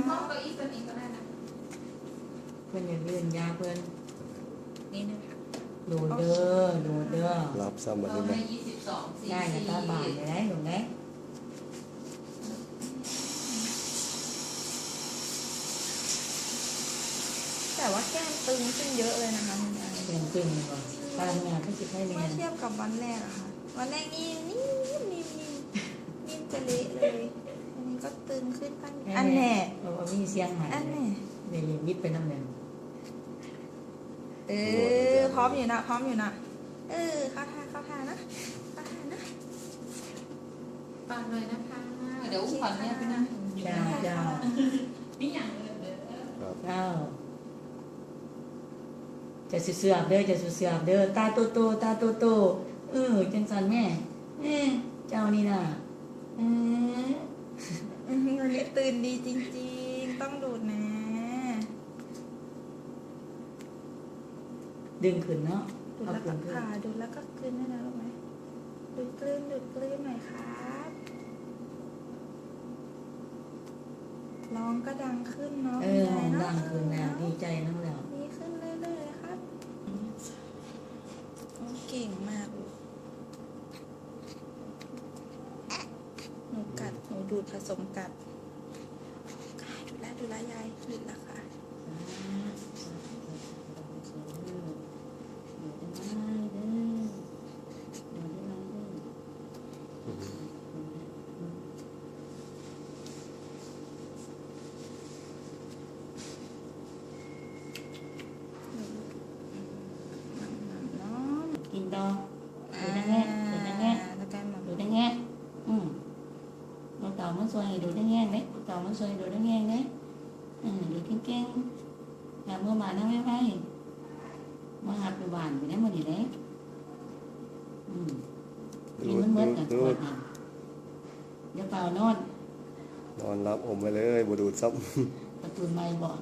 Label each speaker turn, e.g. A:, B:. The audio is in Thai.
A: ห้องเก้าอี้ตัวนี้ก็ได้นะ
B: เพื่อนอย่าเลื่อนยาเพื่อน
A: นี่นะคะ
B: โดดเด้อโดดเด้อ
C: รับซ้ำมา
A: เรา
C: ได้ไหม
A: ให้22
B: ได้กับตาบานเลยนะหนูไหม
D: แต่ว่าแก้มตึงขึ้นเยอะเลยนะคะคุณยาย
B: เปลี่ยนจริงเลยว่ะตาเนี่ยก็คิดให้เรีย
D: เมื่อน เทียบกับวันแรกอะค่ะวันแรกนี่นิ่มจะเละเลยอันนี้ก็ตึงขึ้นตั้งอันแน่
B: เรามีเสียงใหม่
D: อันแน่
B: เดี๋ยวยิบไปน้ำหนึ่ง
D: พร้อมอยู่นะพร้อมอยู่นะเข้าท่านะเข้าท่านะ
A: ปานเลยนะคะ เดี๋ยวขวัญเนี่ยไปนั่งอยู่
B: จ้า
A: นะ
B: จ้า
A: นี่อย่างเลยเด้อ
C: ครับ
B: เจ้าจะเสือบเด้อจะเสือบเด้อตาโตโตตาโตโตจังสันแม่เจ้านี่น่ะ
D: วันนี้ตื่นดีจริงๆต้องดูดนะ
B: ดึงขึ้นเนาะ
D: ดูดแล้วก็ผ่าดูดแล้วก็กลืนได้แล้วรู้ไหมดูดกลืนหน่อยครับร้องก็ดังขึ้นเนาะ
B: ห้องดังขึ้นแล้วดีใจนั่งแล้ว
D: ดีขึ้นเรื่อยๆเลยครับเก่งมากหนูกัดหนูดูดผสมกัดดูแลยายดูดแล้วค่ะ
B: กินต่อดูได้แง่ดูได้แง่
D: แล้วกันหมด
B: ดูได้แง่เราเต่ามันสวยดูได้แง่đấyเต่ามันสวยดูได้แง่đấyดูเก่งๆอย่าเมื่อมานั่งไม่มาหัดไปบ้านไปได้มาดีđấyกินมันเมื่อกันปวดอย่าเป่านอน
C: นอนรับอมไปเลยบดูดซ้
B: ประตูไม่บอก